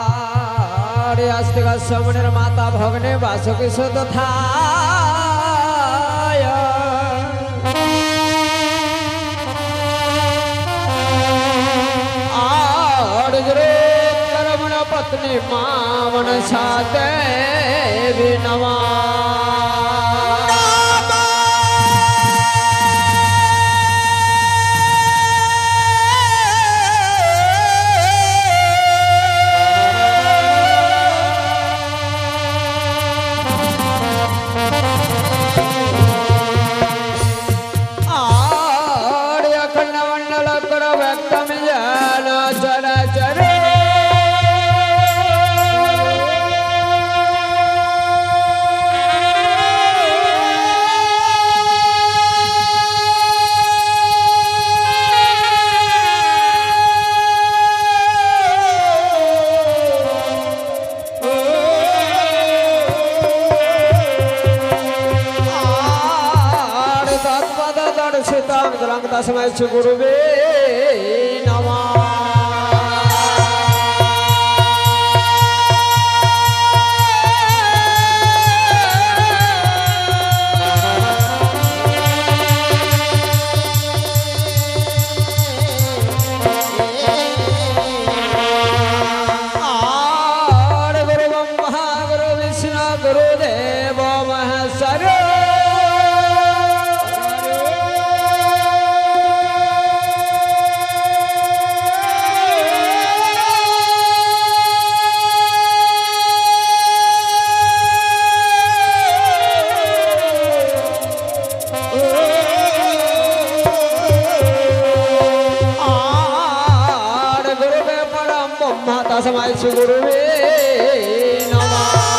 আরে আস্তিক সমনের মাতা ভগ্নে বাসকি শুদ্ধ থায় আর করমণ পত্নী মামন সাথে বিনমা तस्मै श्री गुरुवे नमः गुरु ब्रह्मा गुरु विष्णु गुरुदेव महेश्वर तस्मै श्री गुरुवे नमः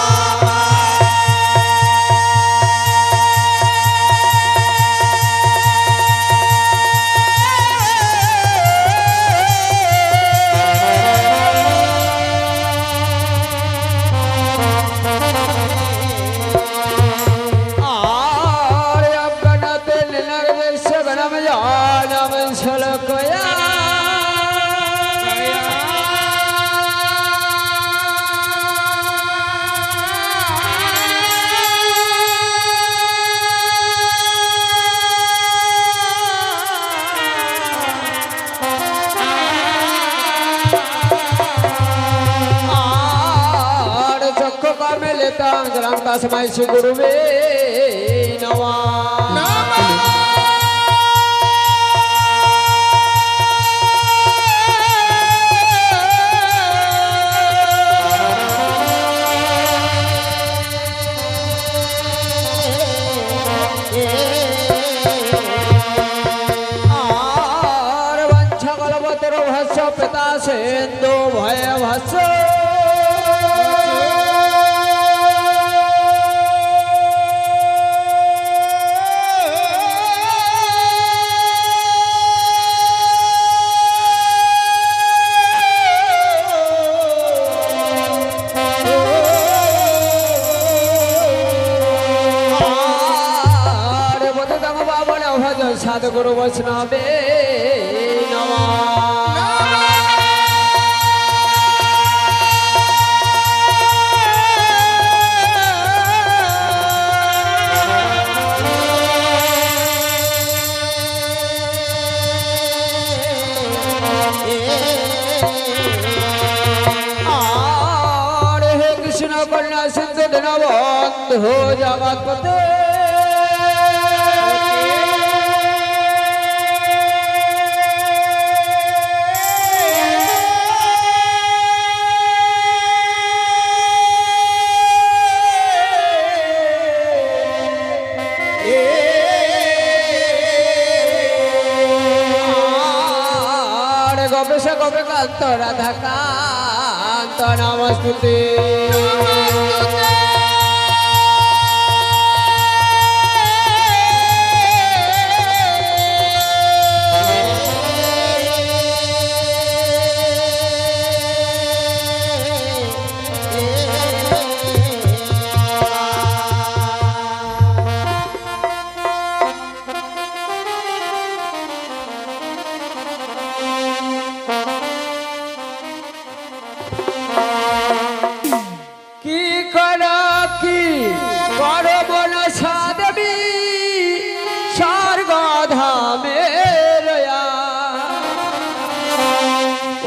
आर्य गणते निनर्देश गणम जानम सलकया तस्मै श्री गुरुवे नमः आर वंशकल्पतरु भस्य पिता सेन्दु भय भस्य सद्गुरु वैष्णवे नमः हे कृष्ण कन्या सिंधु दीनबंधु जगतपते गोपेश गोपिकांत राधाकांत नमस्तुते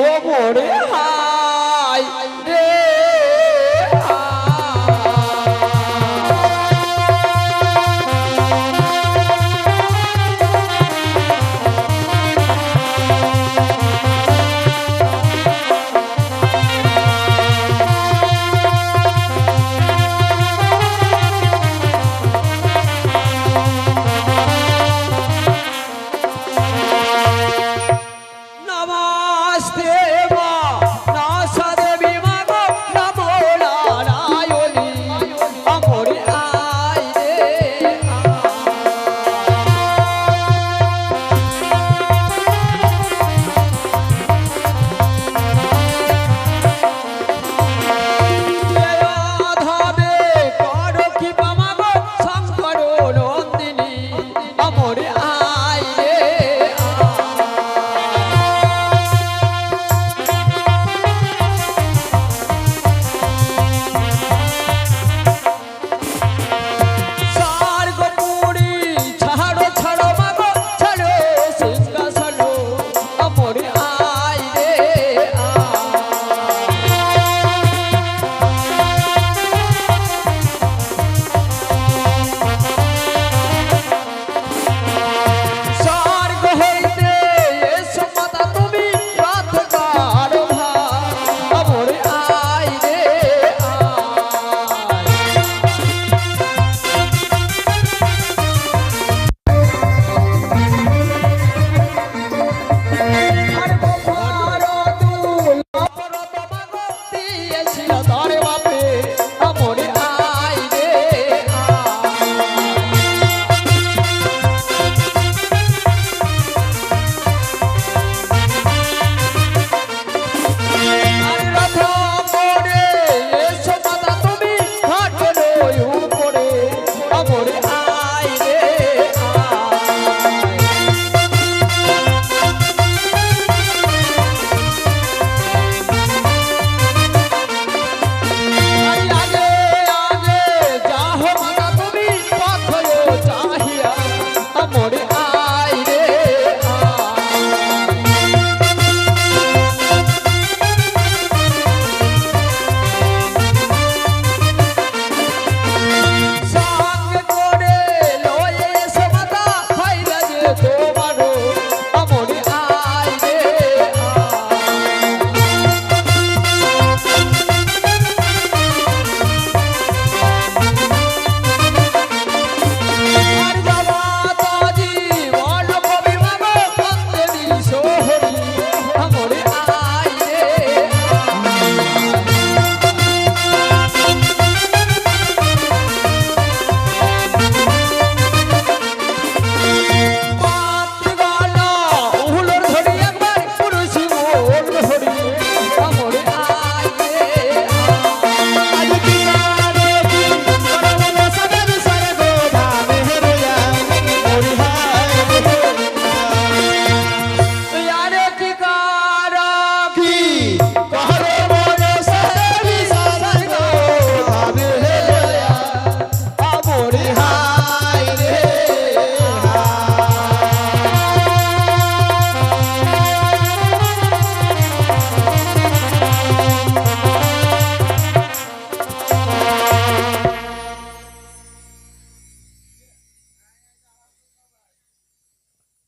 ও মোরে হাই রে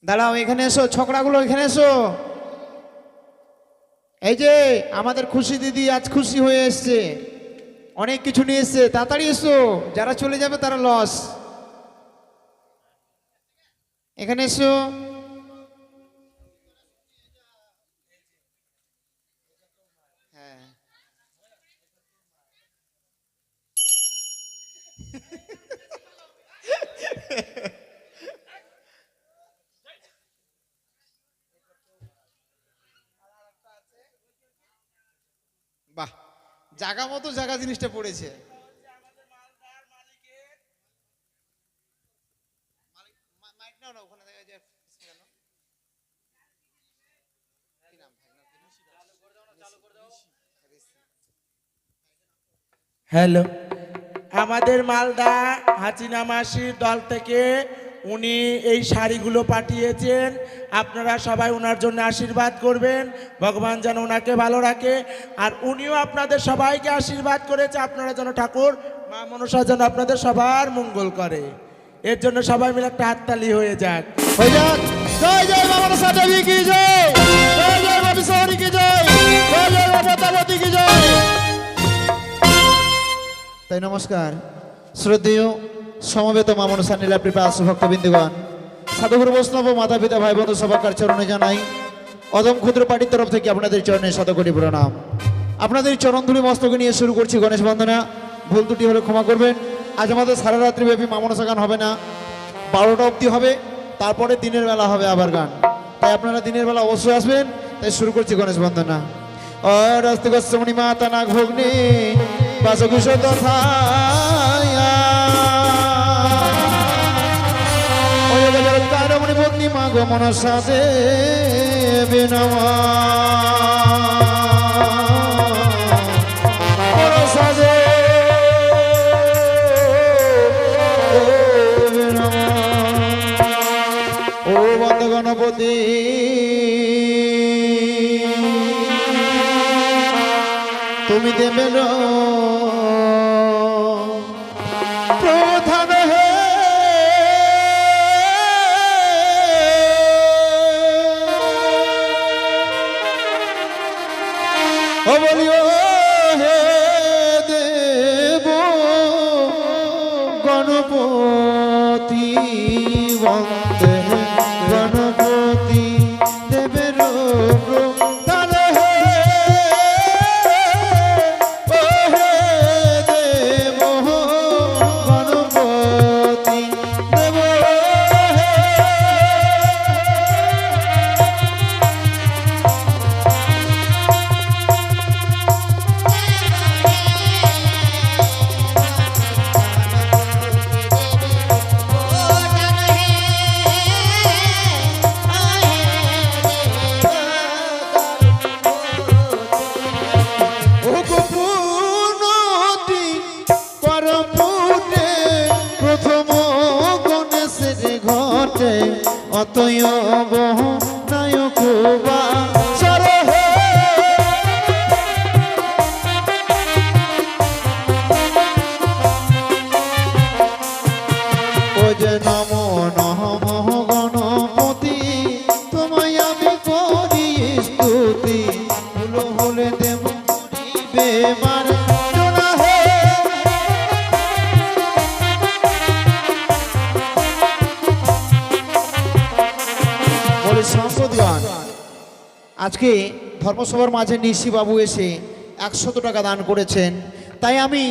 দাঁড়াও, এখানে এসো, ছোকরাগুলো এখানে এসো। এই যে আমাদের খুশি দিদি আজ খুশি হয়ে এসছে, অনেক কিছু নিয়ে এসছে, তাড়াতাড়ি এসো, যারা চলে যাবে তারা লস। এখানে এসো। হ্যাঁ বাহ, জায়গা মতো জায়গা জিনিসটা পড়েছে। হ্যালো, আমাদের মালদা হাসিনা মাসির দল থেকে উনি এই শাড়িগুলো পাঠিয়েছেন। আপনারা সবাই ওনার জন্য আশীর্বাদ করবেন, ভগবান যেন ওনাকে ভালো রাখে। আর উনিও আপনাদের সবাইকে আশীর্বাদ করেছে আপনারা যেন ঠাকুর মা মনসা যেন আপনাদের সবার মঙ্গল করে। এর জন্য সবাই মিলে একটা হাততালি হয়ে যাক। হয়ে যাক। জয় জয় মা মনসা দেবী কি জয়, জয় জয় মা বিশ্বহরি কি জয়, জয় জয় মা পদ্মাবতী কি জয়। তাই নমস্কার শ্রদ্ধেয় সমবেত মা মনসা নীলাপ্রিপা ভক্তবৃন্দগণ, সাধুগুরু বৈষ্ণব মাতা পিতা ভাই বন্ধু সবাকার চরণে জানাই অদম ক্ষুদ্র পার্টির তরফ থেকে আপনাদের চরণে শতকোটি প্রণাম। আপনাদের চরণ ধুলি মস্তকে নিয়ে শুরু করছি গণেশ বন্দনা। ভুল ত্রুটি হলে ক্ষমা করবেন। আজ আমাদের সারা রাত্রি ব্যাপী মা মনসা গান হবে না, 12টা অবধি হবে, তারপরে দিনের বেলা হবে আবার গান। তাই আপনারা দিনের বেলা অবশ্যই আসবেন। তাই শুরু করছি গণেশ বন্দনা। অস্তিগস্যমণি মাতা নাগ ভগ্নে বাসকুশ তথায়া কারমণি ভগ্নি মা গো মনসা দেবী নমঃ। মনসা দেবী নমঃ। ও বন্দ গণপতি তুমি দেবের প্রধান হে, ও বলিও হে দেব গণপতি বন্দে গণপতি দেবের প্রধান হে, ও হে দেব গণপতি দেব হে। অতয়ব নায়ক বা সরহে ও যে নম নম গণপতি তোমায় আমি করি স্তুতি, ভুল হলে দেব করিবে মার জোনা হে। সম্পদগণ, আজকে ধর্মসভার মাঝে নিশিবাবু এসে 100 টাকা দান করেছেন। তাই আমি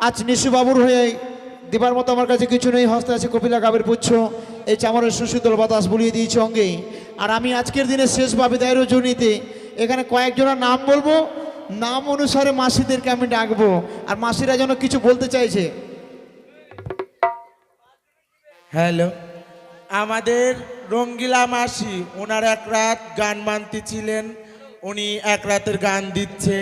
আজ নিশিবাবুর হয়ে দেবার মতো আমার কাছে কিছু নেই। হস্তে আছে কপিলা গাবের পুচ্ছ, এই চামড়ের সুশীতল বাতাস বলিয়ে দিয়েছে অঙ্গে। আর আমি আজকের দিনে শেষ বিদায় রজনীতে এখানে কয়েকজনের নাম বলবো, নাম অনুসারে মাসিদেরকে আমি ডাকবো। আর মাসিরা যেন কিছু বলতে চাইছে। হ্যালো, আমাদের রঙ্গিলা মাসি, ওনার এক রাত গান মানতে ছিলেন, উনি এক রাতের গান দিচ্ছে।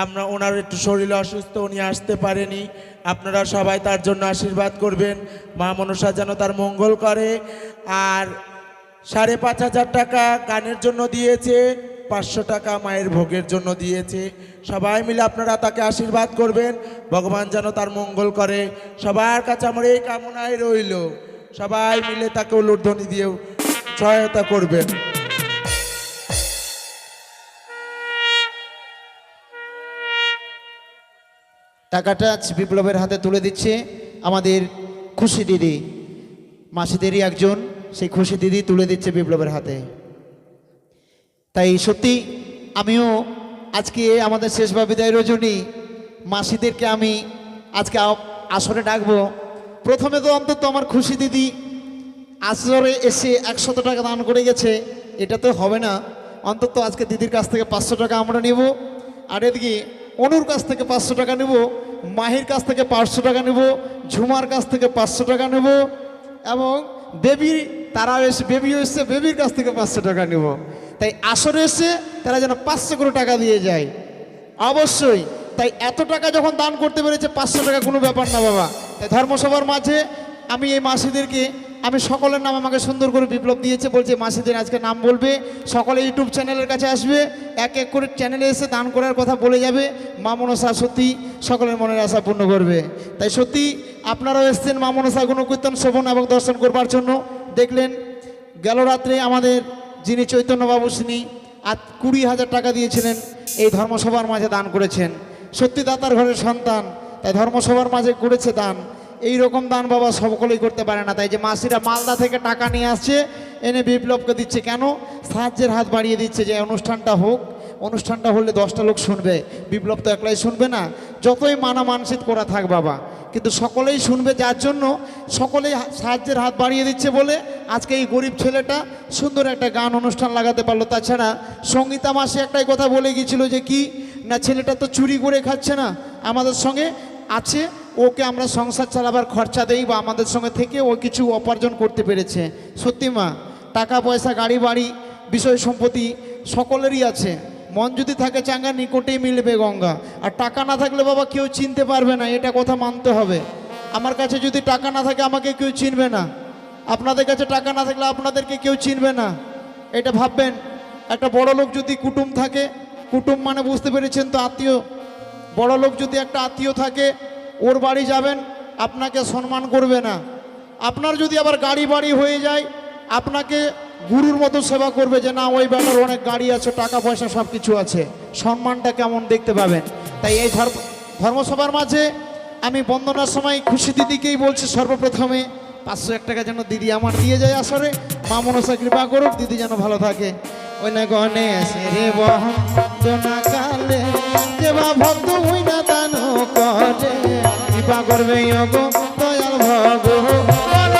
আমরা ওনার একটু শরীর অসুস্থ, উনি আসতে পারেনি। আপনারা সবাই তার জন্য আশীর্বাদ করবেন, মা মনসা যেন তার মঙ্গল করে। আর 5,500 টাকা গানের জন্য দিয়েছে, 500 টাকা মায়ের ভোগের জন্য দিয়েছে। সবাই মিলে আপনারা তাকে আশীর্বাদ করবেন, ভগবান যেন তার মঙ্গল করে। সবার কাছে আমার এই কামনাই রইল, সবাই মিলে তাকে উলুধ্বনি দিয়ে সহায়তা করবেন। টাকাটা বিপ্লবের হাতে তুলে দিচ্ছে আমাদের খুশি দিদি, মাসিদেরই একজন, সেই খুশি দিদি তুলে দিচ্ছে বিপ্লবের হাতে। তাই সত্যি আমিও আজকে আমাদের শেষ বিদায় রজনী মাসিদেরকে আমি আজকে আসরে ডাকবো। প্রথমে তো অন্তত আমার খুশি দিদি আসরে এসে 100 টাকা দান করে গেছে, এটা তো হবে না। অন্তত আজকে দিদির কাছ থেকে 500 টাকা আমরা নেব। আর এদিকে অনুর কাছ থেকে 500 টাকা নেব, মাহির কাছ থেকে 500 টাকা নেব, ঝুমার কাছ থেকে 500 টাকা নেব, এবং বেবি তারা এসে বেবিও এসছে, বেবির কাছ থেকে 500 টাকা নেব। তাই আসরে এসে তারা যেন 500 করে টাকা দিয়ে যায় অবশ্যই। তাই এত টাকা যখন দান করতে পেরেছে, 500 টাকা কোনো ব্যাপার না বাবা। তাই ধর্মসভার মাঝে আমি এই মাসিদেরকে আমি সকলের নাম আমাকে সুন্দর করে বিপ্লব দিয়েছে, বলছে মাসিদের আজকে নাম বলবে, সকলে ইউটিউব চ্যানেলের কাছে আসবে, এক এক করে চ্যানেলে এসে দান করার কথা বলে যাবে। মা মনসা সত্যি সকলের মনের আশা পূর্ণ করবে। তাই সত্যি আপনারাও এসছেন মা মনসা গুণকীর্তন শ্রবণ এবং দর্শন করবার জন্য। দেখলেন গেল রাত্রে আমাদের যিনি চৈতন্যবাবু তিনি 20,000 টাকা দিয়েছিলেন, এই ধর্মসভার মাঝে দান করেছেন। সত্যি দাতার ঘরের সন্তান, তাই ধর্মসভার মাঝে করেছে দান। এই রকম দান বাবা সকলেই করতে পারে না। তাই যে মাসিরা মালদা থেকে টাকা নিয়ে আসছে, এনে বিপ্লবকে দিচ্ছে, কেন সাহায্যের হাত বাড়িয়ে দিচ্ছে যে অনুষ্ঠানটা হোক, অনুষ্ঠানটা হলে 10টা লোক শুনবে, বিপ্লব তো একলাই শুনবে না, যতই মানা মানসিক করা থাক বাবা, কিন্তু সকলেই শুনবে, যার জন্য সকলেই সাহায্যের হাত বাড়িয়ে দিচ্ছে বলে আজকে এই গরিব ছেলেটা সুন্দর একটা গান অনুষ্ঠান লাগাতে পারলো। তাছাড়া সঙ্গীতা মাসি একটাই কথা বলে গিয়েছিল যে কি না, ছেলেটা তো চুরি করে খাচ্ছে না, আমাদের সঙ্গে আছে, ওকে আমরা সংসার চালাবার খরচা দেই বা আমাদের সঙ্গে থেকে ও কিছু উপার্জন করতে পেরেছে। সত্যি মা, টাকা পয়সা গাড়ি বাড়ি বিষয় সম্পত্তি সকলেরই আছে, মন যদি থাকে চাঙ্গা নিকটেই মিলবে গঙ্গা। আর টাকা না থাকলে বাবা কেউ চিনতে পারবে না, এটা কথা মানতে হবে। আমার কাছে যদি টাকা না থাকে আমাকে কেউ চিনবে না, আপনাদের কাছে টাকা না থাকলে আপনাদেরকে কেউ চিনবে না, এটা ভাববেন। একটা বড় লোক যদি কুটুম থাকে, কুটুম মানে বুঝতে পেরেছেন তো আত্মীয়, বড় লোক যদি একটা আত্মীয় থাকে, ওর বাড়ি যাবেন আপনাকে সম্মান করবে না। আপনার যদি আবার গাড়ি বাড়ি হয়ে যায়, আপনাকে গুরুর মতো সেবা করবে, যে না ওই বেটার অনেক গাড়ি আছে, টাকা পয়সা সব কিছু আছে, সম্মানটা কেমন দেখতে পাবেন। তাই এই ধর্মসভার মাঝে আমি বন্দনার সময় খুশি দিদিকেই বলছি সর্বপ্রথমে 501 টাকা যেন দিদি আমার দিয়ে যায় আসরে, মা মনসা কৃপা করুক, দিদি যেন ভালো থাকে। ওই না গণেশ রে বন্দনা কালে দেবা ভক্ত হই না দান করে, কৃপা করবে গো দয়াল ভগবান।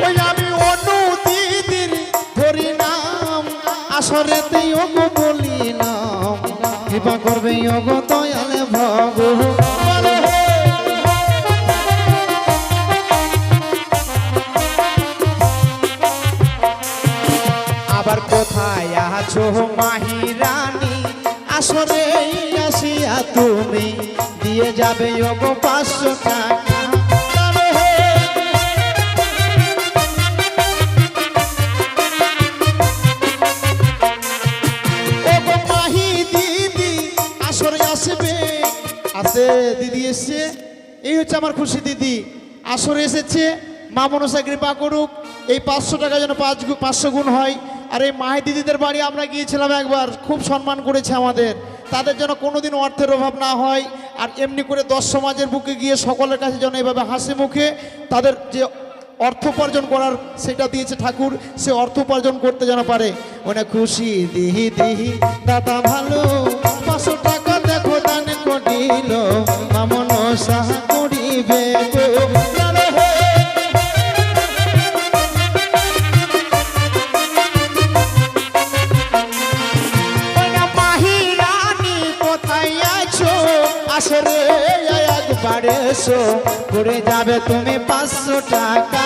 ওই আমি অনু দিদির ধরি নাম আসরেতেই ওগো বলিলাম, কৃপা করবে গো দয়াল ভগবান। আবার কোথায় আছো মাহি রানী, আসরে আসিয়া তুমি দিয়ে যাবে ওগো 500 টাকা। ওগো মাহি দিদি আসরে আসবে, আসে দিদি এসছে, এই হচ্ছে আমার খুশি দিদি আসরে এসেছে। মা মনসা কৃপা করুক, এই 500 টাকা যেন 500 গুণ হয়। আর এই মাহি দিদিদের বাড়ি আমরা গিয়েছিলাম একবার, খুব সম্মান করেছে আমাদের, তাদের যেন কোনোদিন অর্থের অভাব না হয়। আর এমনি করে 10 সমাজের বুকে গিয়ে সকলের কাছে যেন এভাবে হাসি মুখে তাদের যে অর্থ উপার্জন করার সেটা দিয়েছে ঠাকুর, সে অর্থ উপার্জন করতে যেন পারে। অনেক খুশি দিহি দিহি দাতা ভালো, 500 টাকা দেখো দান করিল, মা মনসা করিবে গো। আসরে একবার এসো, করে যাবে তুমি 500 টাকা।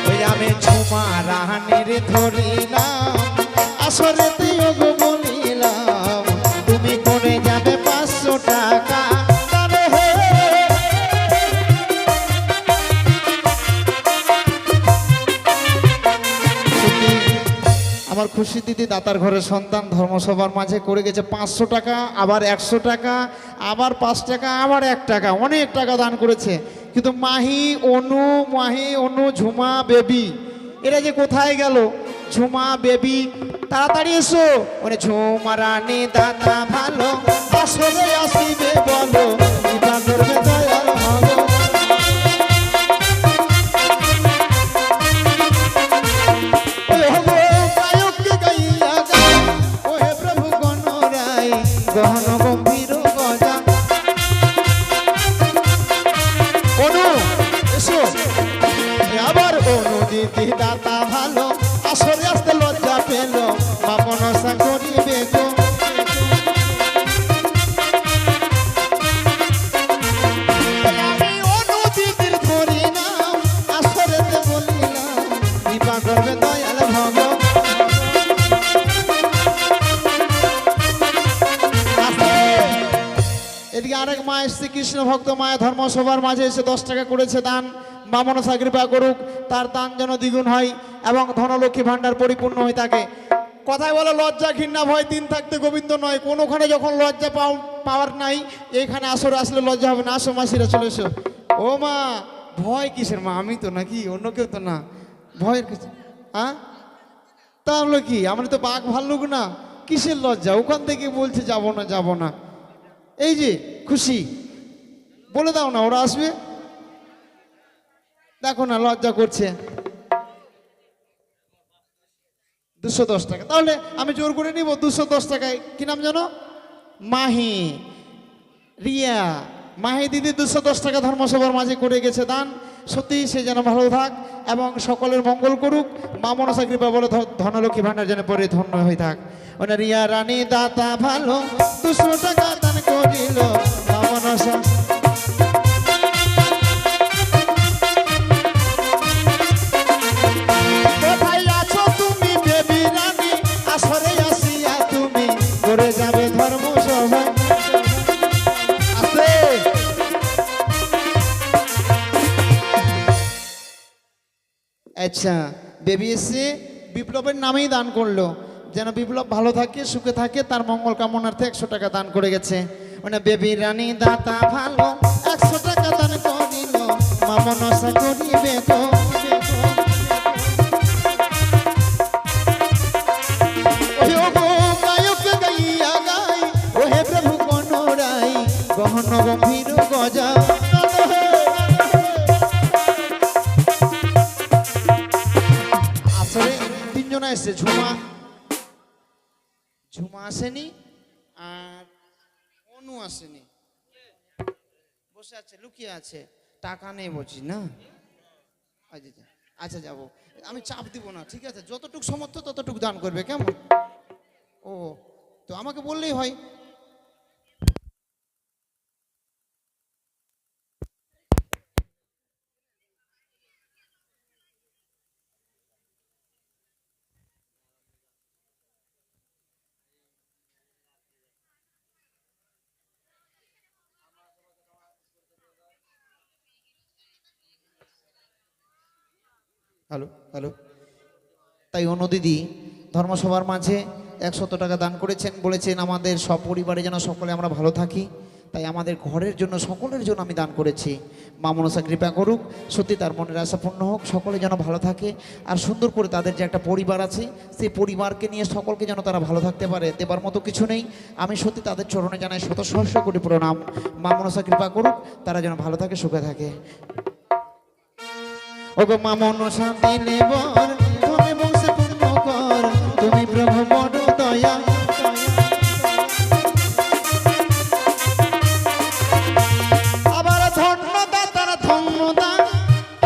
ওই আমি ঝুমা রাহানির ধরিলাম, আসরে তুই গো বলিলাম, তুমি করে যাবে 500 টাকা। আমার খুশি দিদি দাতার ঘরের সন্তান, ধর্মসভার মাঝে করে গেছে 500 টাকা, আবার 100 টাকা, আবার 5 টাকা, আবার 1 টাকা, অনেক টাকা দান করেছে। কিন্তু মাহি অনু ঝুমা বেবি এরা যে কোথায় গেল? ঝুমা বেবি তাড়াতাড়ি এসো, মানে ঝুমা রানী দাতা ভালো, আসলে আসিবে বলো, কৃপা করবে দয়াল ভগবান। গহন গম্ভীর গজা অনু এসো, আবার অনু দিদি দাতা ভালো, আসরে আসতে লজ্জা পেল, মা মনসা করিবে গো। আমি অনু দিদির ধরি নাম, আসরেতে বলিলাম, এদিকে আরেক মা এসছে কৃষ্ণ ভক্ত মায়া ধর্মসভার মাঝে এসে 10 টাকা করেছে দান। মা মনসা কৃপা করুক, তার দান যেন দ্বিগুণ হয় এবং ধনলক্ষ্মী ভাণ্ডার পরিপূর্ণ হয়ে থাকে। কথায় বলে লজ্জা ঘৃণা ভয় তিন থাকতে গোবিন্দ নয়। কোনোখানে যখন লজ্জা পাওয়ার নাই, এইখানে আসরে আসলে লজ্জা হবে না। আসো মাসিরা চলে এসো। ও মা, ভয় কিসের মা? আমি তো নাকি অন্য কেউ তো না, ভয়ের কিছু? হ্যাঁ, তাহলে কি আমরা তো বাঘ ভাল্লুক না, কিসের লজ্জা? ওখান থেকে বলছে যাবো না যাবো না। এই যে খুশি, বলে দাও না ওরা আসবে। দেখো না লজ্জা করছে। 210 টাকা, তাহলে আমি জোর করে নিব 210 টাকায়। কি নাম জানো? মাহি রিয়া। মাহি দিদি 210 টাকা ধর্মসভার মাঝে করে গেছে দান। সত্যি সে যেন ভালো থাক এবং সকলের মঙ্গল করুক। মা মনসা কৃপা বলে ধনলক্ষ্মী ভাণ্ডার যেন পরে ধন্য হয়ে থাক। ওনা রিয়া রানী দাতা ভালো 200 টাকা দান করিল মা মনসা। কোথায় আছো তুমি বেবি রানী? আসরে আসিয়া তুমি করে যাবে ধর্মসভা। আসে আচ্ছা, বেবি এসে বিপ্লবের নামেই দান করলো, যেন বিপ্লব ভালো থাকে সুখে থাকে, তার মঙ্গল কামনার্থে 100 টাকা দান করে গেছে। মানে বেবি রানী দাতা ভালো 100 টাকা দান করিল মা মনসা করিবে তো। ওহে প্রভু কনরাই গহন গম্ভীর গজা। আসলে 3 জন এসছে, ঝুমা আসেনি আর অনু আসেনি, বসে আছে লুকিয়ে আছে। টাকা নেই বলছি না। আচ্ছা যাবো, আমি চাপ দিব না, ঠিক আছে? যতটুকু সমর্থ ততটুকু দান করবে, কেমন? ও তো আমাকে বললেই হয়। Hello hello. তাই অনুদিদি ধর্মসভার মাঝে 100 টাকা দান করেছেন, বলেছেন আমাদের সপরিবারে যেন সকলে আমরা ভালো থাকি। তাই আমাদের ঘরের জন্য সকলের জন্য আমি দান করেছি। মা মনসা কৃপা করুক, সত্যি তার মনের আশা পূর্ণ হোক, সকলে যেন ভালো থাকে আর সুন্দর করে তাদের যে একটা পরিবার আছে সেই পরিবারকে নিয়ে সকলকে যেন তারা ভালো থাকতে পারে। দেবার মতো কিছু নেই। আমি সত্যি তাদের চরণে জানাই শত সহস্র কোটি প্রণাম। মা মনসা কৃপা করুক, তারা যেন ভালো থাকে সুখে থাকে। ওগো মা মনসা দিলে বর তুমি বংশে পূর্ণ কর, তুমি প্রভু বড় দয়া। আবার ধন্যদা তার ধন্যদা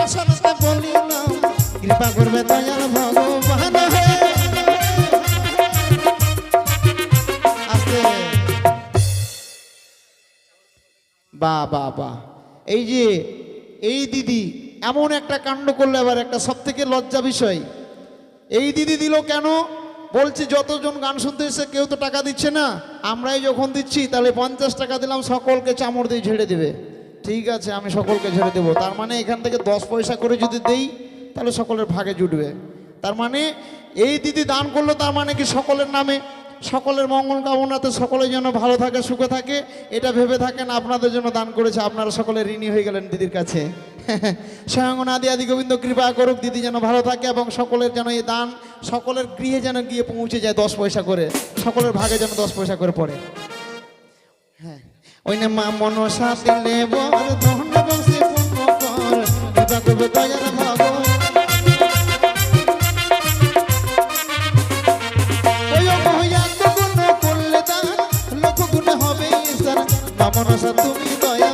আসনতে বলিলাম কৃপা করবে দয়াল ভগবান। আস্তে বা বা বা। এই যে এই দিদি এমন একটা কাণ্ড করলে, আবার একটা সব থেকে লজ্জা বিষয়, এই দিদি দিল কেন? বলছি যতজন গান শুনতে এসে কেউ তো টাকা দিচ্ছে না, আমরাই যখন দিচ্ছি তাহলে 50 টাকা দিলাম, সকলকে চামড় দিয়ে ঝেড়ে দেবে। ঠিক আছে, আমি সকলকে ঝেড়ে দেবো। তার মানে এখান থেকে 10 পয়সা করে যদি দেই তাহলে সকলের ভাগে জুটবে। তার মানে এই দিদি দান করলো, তার মানে কি সকলের নামে সকলের মঙ্গল কামনাতে সকলে যেন ভালো থাকে সুখে থাকে, এটা ভেবে থাকেন আপনাদের জন্য দান করেছে। আপনারা সকলে ঋণী হয়ে গেলেন দিদির কাছে। স্বয়ং আদি আদি গোবিন্দ কৃপা করুক, দিদি যেন ভালো থাকে এবং সকলের যেন এই দান সকলের গৃহে যেন গিয়ে পৌঁছে যায় 10 পয়সা করে, সকলের ভাগে যেন 10 পয়সা করে পড়ে। হ্যাঁ, ওই না মা মনসা দিলে বর ধন্য বংশে পূর্ণ কর, কৃপা করবে দয়ার ভগবান। মনসা তুমি দয়া,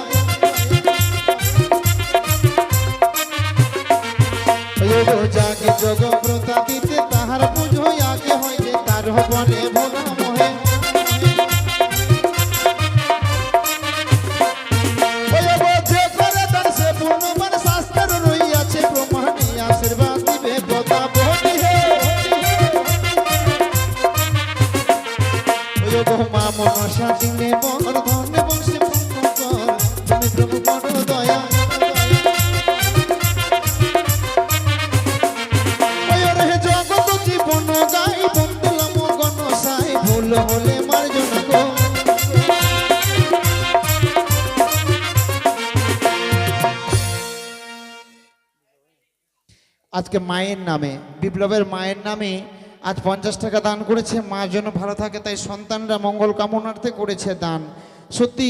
যাকে যোগ ব্রতা দিতে তাহার পুজো আগে হয় যে তার বনে ভোলা মোহে। যে করে তার সে পূর্ণমান শাস্ত্র রইয়াছে প্রমাণে আশীর্বাদ দিবে কথা বলি হে। মা মনসা দিলে বর ধন্য বংশে পূর্ণ দয়া ওই রে জগত জীবন গাই বন্ধুলাম গণসাই ভুল হলে মার্জনা গো আজকে মায়ের নামে বিপ্লবের মায়ের নামে আজ 50 টাকা দান করেছে মা যেন ভালো থাকে তাই সন্তানরা মঙ্গল কামনার্থে করেছে দান সত্যি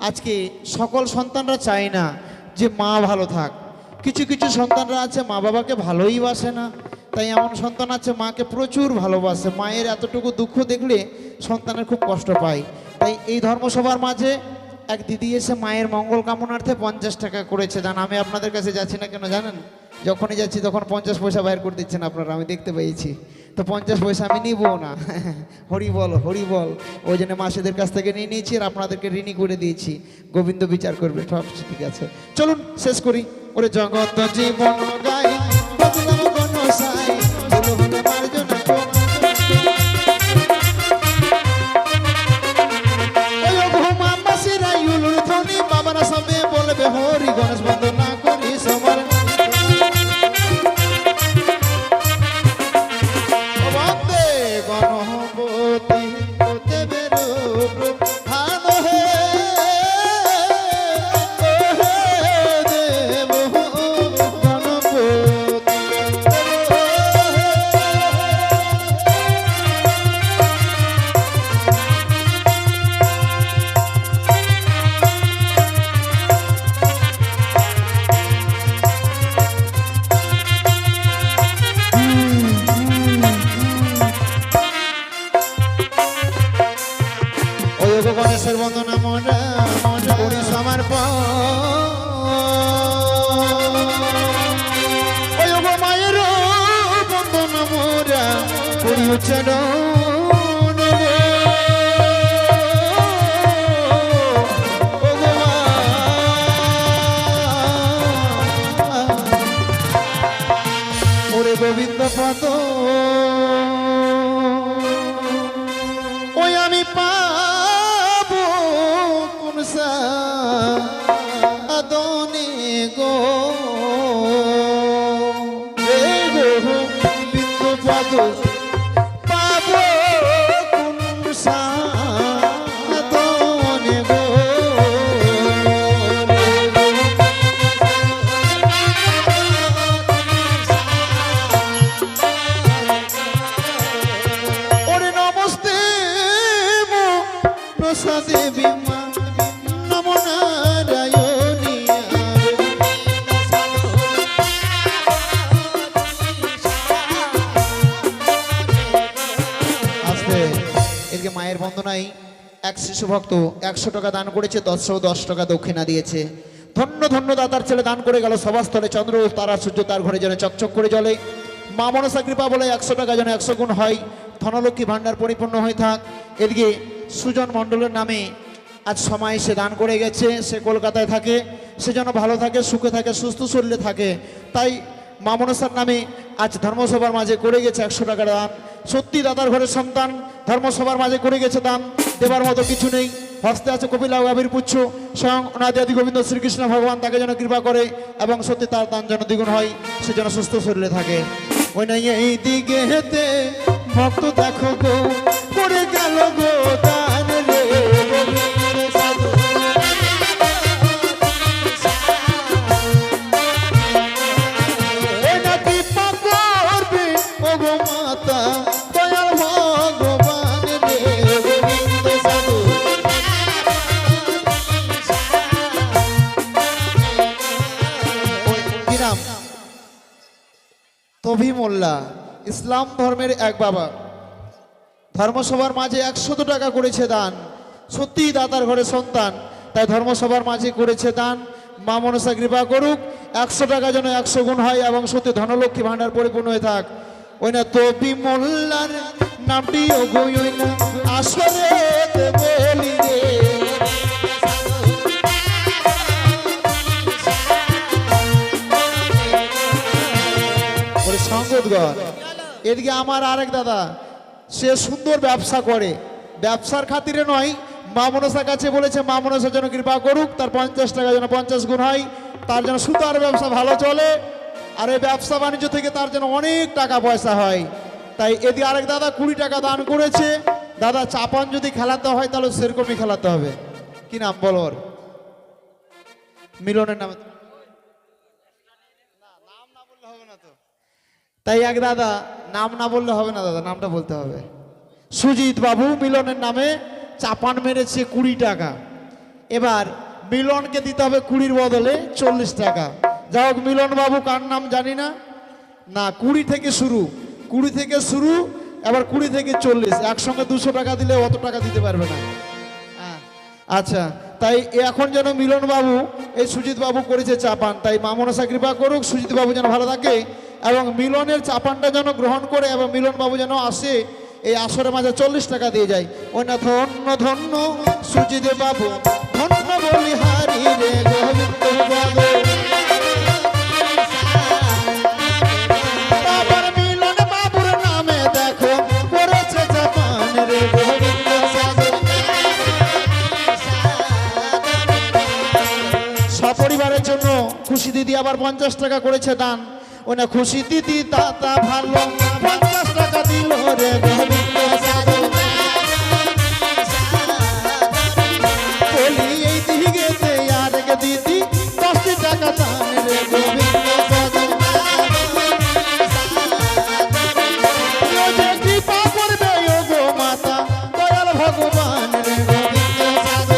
আজকে সকল সন্তানরা চায় না যে মা ভালো থাক কিছু কিছু সন্তানরা আছে মা বাবাকে ভালোই বাসে না তাই এমন সন্তান আছে মাকে প্রচুর ভালোবাসে মায়ের এতটুকু দুঃখ দেখলে সন্তানের খুব কষ্ট পায় তাই এই ধর্মসভার মাঝে এক দিদি এসে মায়ের মঙ্গল কামনার্থে 50 টাকা করেছে দান আমি আপনাদের কাছে যাচ্ছি না কেন জানেন যখনই যাচ্ছি তখন 50 পয়সা বাইর করে দিচ্ছেন আপনারা আমি দেখতে পেয়েছি তো 50 পয়সা আমি নিব না হরি বল ওই জন্য মাসিদের কাছ থেকে নিয়ে নিয়েছি আর আপনাদেরকে ঋণী করে দিয়েছি গোবিন্দ বিচার করবে সব ঠিক আছে চলুন শেষ করি ওরে জগৎ জীবন গাই বদলাম গণসাই ভুল হলে মার্জনা গো ওই ঘুমা মাসিরা ইউলুর ধ্বনি বাবারা সবে বলবে হরি গণেশ বন্দনা করি সবার গণপতি দেবের ভান হে দেব গণপতি গণেশের বন্দনা মনে মনে করি সমর্পণ ওই গো মায়ের বন্দনা মোরা করি উচ্চারণ ওরে গোবিন্দ পদ ওই আমি আদনে গো রে গো বিন্দু পদ পাব কোন সাদনে গো ওরে নমস্তে প্রসাদে বিমা মায়ের বন্দনায় এক শিশু ভক্ত 100 টাকা দান করেছে 10 টাকা দক্ষিণা দিয়েছে ধন্য ধন্য দাতার ছেলে দান করে গেল সভাস্থলে চন্দ্র তারা সূর্য তার ঘরে যেন চকচক করে জ্বলে মা মনসা কৃপা বলে 100 টাকা যেন 100 গুণ হয় ধনলক্ষ্মী ভাণ্ডার পরিপূর্ণ হয়ে থাক এদিকে সুজন মণ্ডলের নামে আজ সময় সে দান করে গেছে সে কলকাতায় থাকে সে যেন ভালো থাকে সুখে থাকে সুস্থ শরীরে থাকে তাই মা মনসার নামে আজ ধর্মসভার মাঝে করে গেছে 100 টাকা দান সত্যি দাদার ঘরের সন্তান ধর্মসভার মাঝে করে গেছে দান দেবার মতো কিছু নেই হস্তে আছে কপিলা গাভীর পুচ্ছ স্বয়ং অনাদি আদি গোবিন্দ শ্রীকৃষ্ণ ভগবান তাকে যেন কৃপা করে এবং সত্যি তার দান যেন দ্বিগুণ হয় সে যেন সুস্থ শরীরে থাকে ওই নাই এই দিকে হেতে ভক্ত দেখো গো করে গেল গো দান রে সাধু তভি মোল্লা ইসলাম ধর্মের এক বাবা ধর্মসভার মাঝে 100 টাকা করেছে দান সত্যি দাতার ঘরে সন্তান তাই ধর্মসভার মাঝে করেছে দান মা মনসা কৃপা করুক 100 টাকা যেন 100 গুণ হয় এবং সত্যি ধনলক্ষ্মী ভাণ্ডার পরিপূর্ণ হয়ে থাক ওই না তভি মোল্লার নামটি ওই না আসরে বলি রে সঙ্গতগড় এদিকে আমার আরেক দাদা সে সুন্দর ব্যবসা করে ব্যবসার খাতিরে নয় মা মনসার কাছে বলেছে মা মনসা যেন কৃপা করুক, তার 50 টাকা যেন 50 গুণ হয়, তার যেন সুতার ব্যবসা ভালো চলে, আর এই ব্যবসা বাণিজ্য থেকে তার যেন অনেক টাকা পয়সা হয়। তাই এদিকে আরেক দাদা 20 টাকা দান করেছে। দাদা চাপান যদি খেলাতে হয় তাহলে সেরকমই খেলাতে হবে। কি নাম বলো ওর? মিলনের নামে। তাই এক দাদা নাম না বললে হবে না, দাদা নামটা বলতে হবে। সুজিত বাবু মিলনের নামে চাপান মেরেছে 20 টাকা। এবার মিলনকে দিতে হবে 20-র বদলে 40 টাকা। যাই হোক মিলন বাবু কার নাম জানি না, না 20 থেকে শুরু, 20 থেকে শুরু, এবার 20 থেকে 40, একসঙ্গে 200 টাকা দিলে অত টাকা দিতে পারবে না। আচ্ছা, তাই এখন যেন মিলন বাবু এই সুজিত বাবু করেছে চাপান, তাই মা মনসা কৃপা করুক, সুজিত বাবু যেন ভালো থাকে এবং মিলনের চাপানটা যেন গ্রহণ করে এবং মিলন বাবু যেন আসে এই আসরের মাঝে 40 টাকা দিয়ে যায়। ওই না ধন্য ধন্য সুজিত বাবু, ধন্য বলিহারি রে গোবিন্দ বাবু। আবার মিলন বাবুর নামে দেখো করেছে চাপান রে গোবিন্দ বাবু। সপরিবারের জন্য খুশি দিদি আবার 50 টাকা করেছে দান। ওই না খুশি দিদি দাতা ভালো 50 টাকা দিল রে গোবিন্দ বাবু। বলি এই দিকে আর এক দিদি 10 টাকা দান রে গোবিন্দ বাবু। কৃপা করবে ও গো মাতা দয়াল ভগবান রে গোবিন্দ বাবু।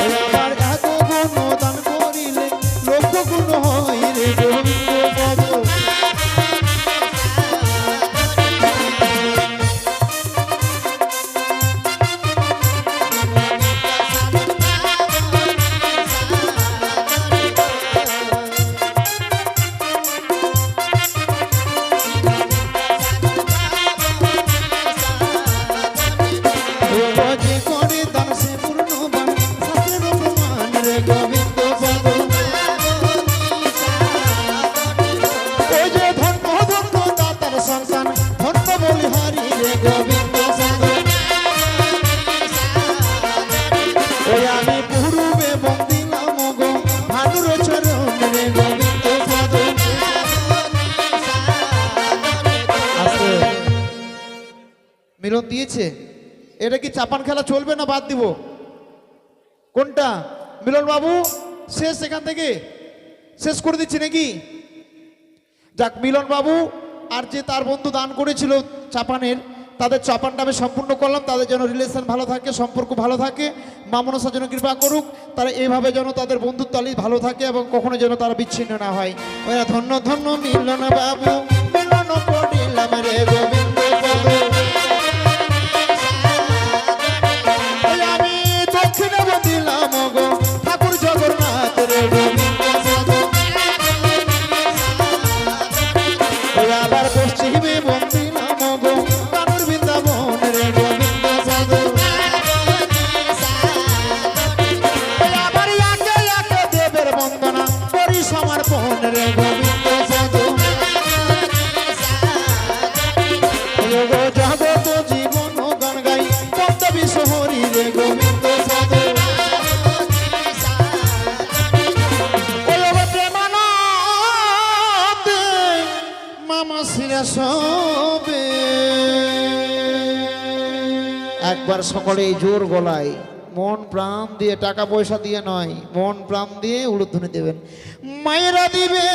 এবার এত গুণ দান করিলে লক্ষ গুণ হয় রে গোবিন্দ বাবু। যে করে দান সে পূর্ণবান শাস্ত্রের অপমান রে গোবিন্দ বাবু। ওই যে ধন্য ধন্য দাতার সন্তান ধন্য বলিহারি রে গোবিন্দ বাবু। ওই আমি পূর্বে বন্দিলাম গো ভানুর চরণ রে গোবিন্দ বাবু। মিলন দিয়েছে, এটা কি চাপান খেলা চলবে না বাদ দিব? কোনটা মিলন বাবু শেষ, এখান থেকে শেষ করে দিচ্ছি নাকি? যাক মিলন বাবু আর যে তার বন্ধু দান করেছিল চাপানের, তাদের চাপানটা আমি সম্পূর্ণ করলাম। তাদের যেন রিলেশন ভালো থাকে, সম্পর্ক ভালো থাকে, মা মনসা যেন কৃপা করুক, তারা এইভাবে যেন তাদের বন্ধুত্বালি ভালো থাকে এবং কখনো যেন তারা বিচ্ছিন্ন না হয়। ওরা ধন্য ধন্য মিলন বাবু, মিলন করিলাম রে গোবিন্দ বাবু। আমি দক্ষিণে বন্দিলাম গো ঠাকুর জগন্নাথ রে গোবিন্দ বাবু। আবার পশ্চিমে বন্দিলাম গো কানুর বৃন্দাবন রে গোবিন্দ বাবু। আবার একে একে দেবের বন্দনা করি সমর্পণ রে গোবিন্দ বাবু। জগত জীবন গান গাই পদ্ম বিশহরি রে গোবিন্দ বাবু। প্রেমানন্দে মামা শিরা সবে একবার সকলে জোর গলায় মন প্রাণ দিয়ে, টাকা পয়সা দিয়ে নয়, মন প্রাণ দিয়ে উলুধ্বনি দেবেন। মায়েরা দিবে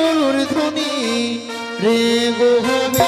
উলুধ্বনি রে গোবিন্দ।